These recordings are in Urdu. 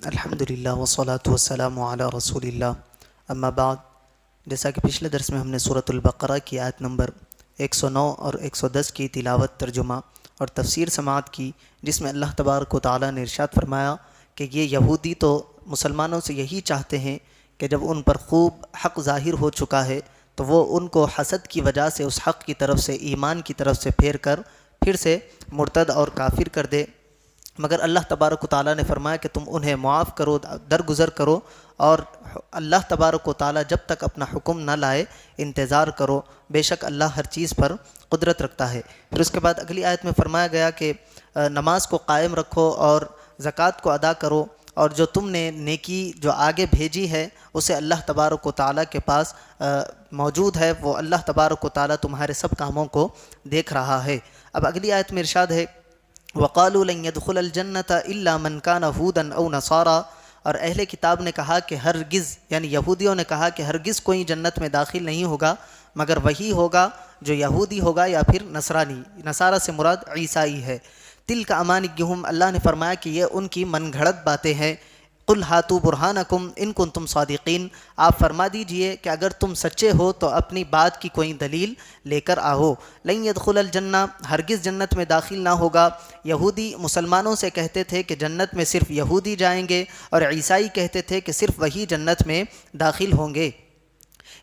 الحمدللہ والصلاة والسلام علی رسول اللہ اما بعد، جیسا کہ پچھلے درس میں ہم نے سورۃ البقرہ کی آیت نمبر 109 اور 110 کی تلاوت، ترجمہ اور تفسیر سماعت کی، جس میں اللہ تبارک و تعالیٰ نے ارشاد فرمایا کہ یہ یہودی تو مسلمانوں سے یہی چاہتے ہیں کہ جب ان پر خوب حق ظاہر ہو چکا ہے تو وہ ان کو حسد کی وجہ سے اس حق کی طرف سے، ایمان کی طرف سے پھیر کر پھر سے مرتد اور کافر کر دے، مگر اللہ تبارک و تعالیٰ نے فرمایا کہ تم انہیں معاف کرو، درگزر کرو، اور اللہ تبارک و تعالیٰ جب تک اپنا حکم نہ لائے انتظار کرو، بے شک اللہ ہر چیز پر قدرت رکھتا ہے۔ پھر اس کے بعد اگلی آیت میں فرمایا گیا کہ نماز کو قائم رکھو اور زکوٰۃ کو ادا کرو، اور جو تم نے نیکی جو آگے بھیجی ہے اسے اللہ تبارک و تعالیٰ کے پاس موجود ہے، وہ اللہ تبارک و تعالیٰ تمہارے سب کاموں کو دیکھ رہا ہے۔ اب اگلی آیت میں ارشاد ہے وَقَالُوا لَن يَدْخُلَ الْجَنَّةَ إِلَّا مَنْ كَانَ هُودًا أَوْ نَصَارَىٰ، اور اہل کتاب نے کہا کہ ہرگز، یعنی یہودیوں نے کہا کہ ہرگز کوئی جنت میں داخل نہیں ہوگا مگر وہی ہوگا جو یہودی ہوگا یا پھر نصرانی، نصارہ سے مراد عیسائی ہے۔ تِلْكَ أَمَانِيُّهُمْ، اللہ نے فرمایا کہ یہ ان کی من گھڑت باتیں ہیں۔ قُلْ هَاتُوا بُرْهَانَكُمْ إِن كُنتُمْ صَادِقِينَ، آپ فرما دیجئے کہ اگر تم سچے ہو تو اپنی بات کی کوئی دلیل لے کر آؤ۔ لن يدخل الجنہ، ہرگز جنت میں داخل نہ ہوگا۔ یہودی مسلمانوں سے کہتے تھے کہ جنت میں صرف یہودی جائیں گے، اور عیسائی کہتے تھے کہ صرف وہی جنت میں داخل ہوں گے۔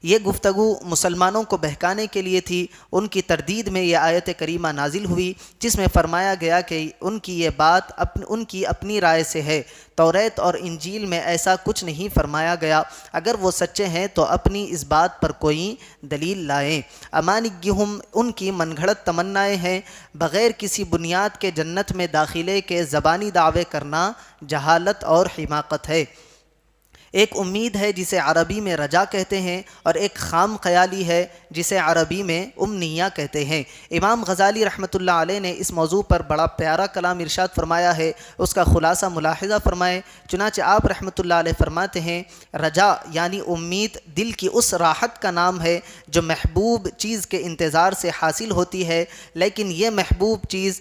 یہ گفتگو مسلمانوں کو بہکانے کے لیے تھی۔ ان کی تردید میں یہ آیت کریمہ نازل ہوئی جس میں فرمایا گیا کہ ان کی یہ بات ان کی اپنی رائے سے ہے، توریت اور انجیل میں ایسا کچھ نہیں فرمایا گیا۔ اگر وہ سچے ہیں تو اپنی اس بات پر کوئی دلیل لائیں۔ امانیہم، ان کی من گھڑت تمنائیں ہیں، بغیر کسی بنیاد کے جنت میں داخلے کے زبانی دعوے کرنا جہالت اور حماقت ہے۔ ایک امید ہے جسے عربی میں رجا کہتے ہیں، اور ایک خام خیالی ہے جسے عربی میں امنیہ کہتے ہیں۔ امام غزالی رحمۃ اللہ علیہ نے اس موضوع پر بڑا پیارا کلام ارشاد فرمایا ہے، اس کا خلاصہ ملاحظہ فرمائیں۔ چنانچہ آپ رحمۃ اللہ علیہ فرماتے ہیں رجا یعنی امید دل کی اس راحت کا نام ہے جو محبوب چیز کے انتظار سے حاصل ہوتی ہے، لیکن یہ محبوب چیز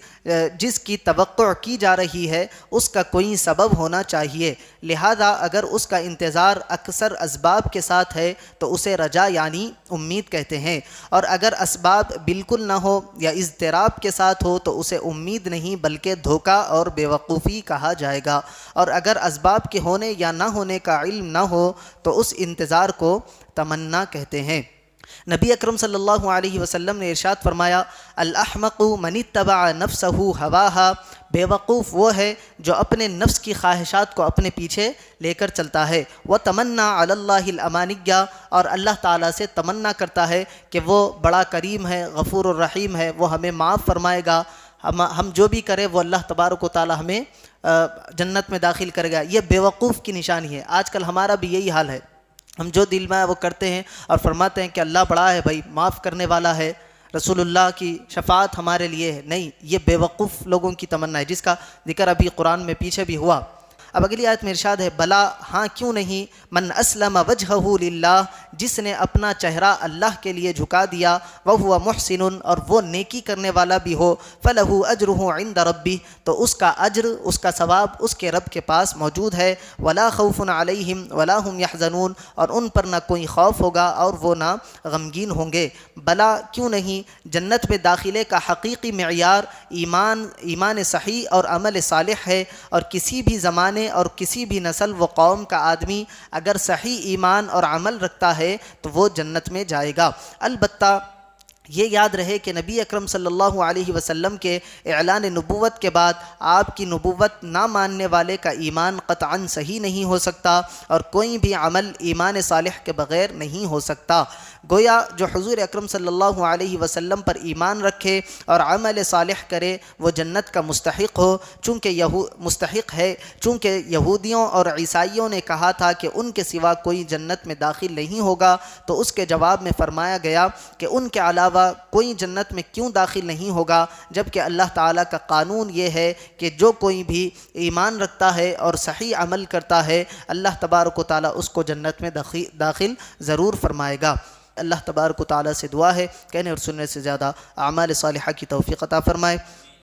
جس کی توقع کی جا رہی ہے اس کا کوئی سبب ہونا چاہیے، لہذا اگر اس کا انتظار اکثر اسباب کے ساتھ ہے تو اسے رجا یعنی امید کہتے ہیں، اور اگر اسباب بالکل نہ ہو یا اضطراب کے ساتھ ہو تو اسے امید نہیں بلکہ دھوکہ اور بیوقوفی کہا جائے گا، اور اگر اسباب کے ہونے یا نہ ہونے کا علم نہ ہو تو اس انتظار کو تمنا کہتے ہیں۔ نبی اکرم صلی اللہ علیہ وسلم نے ارشاد فرمایا الاحمق من اتبع نفسہ ہواہا، بے وقوف وہ ہے جو اپنے نفس کی خواہشات کو اپنے پیچھے لے کر چلتا ہے۔ وتمنى علی اللہ الامانیہ، اور اللہ تعالیٰ سے تمنا کرتا ہے کہ وہ بڑا کریم ہے، غفور الرحیم ہے، وہ ہمیں معاف فرمائے گا، ہم جو بھی کرے وہ اللہ تبارک و تعالیٰ ہمیں جنت میں داخل کرے گا۔ یہ بے وقوف کی نشانی ہے۔ آج کل ہمارا بھی یہی حال ہے، ہم جو دل میں ہے وہ کرتے ہیں اور فرماتے ہیں کہ اللہ بڑا ہے، بھائی معاف کرنے والا ہے، رسول اللہ کی شفاعت ہمارے لیے ہے۔ نہیں، یہ بے وقوف لوگوں کی تمنا ہے جس کا ذکر ابھی قرآن میں پیچھے بھی ہوا۔ اب اگلی آیت میں ارشاد ہے بلا، ہاں کیوں نہیں، من اسلم وجہہ للہ، جس نے اپنا چہرہ اللہ کے لیے جھکا دیا، وہو محسن، اور وہ نیکی کرنے والا بھی ہو، فلہ اجرہ عند ربہ، تو اس کا اجر، اس کا ثواب اس کے رب کے پاس موجود ہے، ولا خوف علیہم ولا ہم یحزنون، اور ان پر نہ کوئی خوف ہوگا اور وہ نہ غمگین ہوں گے۔ بلا کیوں نہیں، جنت میں داخلے کا حقیقی معیار ایمان صحیح اور عمل صالح ہے، اور کسی بھی زمانے اور کسی بھی نسل و قوم کا آدمی اگر صحیح ایمان اور عمل رکھتا ہے تو وہ جنت میں جائے گا۔ البتہ یہ یاد رہے کہ نبی اکرم صلی اللہ علیہ وسلم کے اعلان نبوت کے بعد آپ کی نبوت نہ ماننے والے کا ایمان قطعاً صحیح نہیں ہو سکتا، اور کوئی بھی عمل ایمان صالح کے بغیر نہیں ہو سکتا۔ گویا جو حضور اکرم صلی اللہ علیہ وسلم پر ایمان رکھے اور عمل صالح کرے وہ جنت کا مستحق ہو، مستحق ہے، چونکہ یہودیوں اور عیسائیوں نے کہا تھا کہ ان کے سوا کوئی جنت میں داخل نہیں ہوگا، تو اس کے جواب میں فرمایا گیا کہ ان کے علاوہ کوئی جنت میں کیوں داخل نہیں ہوگا، جبکہ اللہ تعالیٰ کا قانون یہ ہے کہ جو کوئی بھی ایمان رکھتا ہے اور صحیح عمل کرتا ہے اللہ تبارک و تعالیٰ اس کو جنت میں داخل ضرور فرمائے گا۔ اللہ تبارک و تعالیٰ سے دعا ہے کہنے اور سننے سے زیادہ اعمال صالحہ کی توفیق عطا فرمائے۔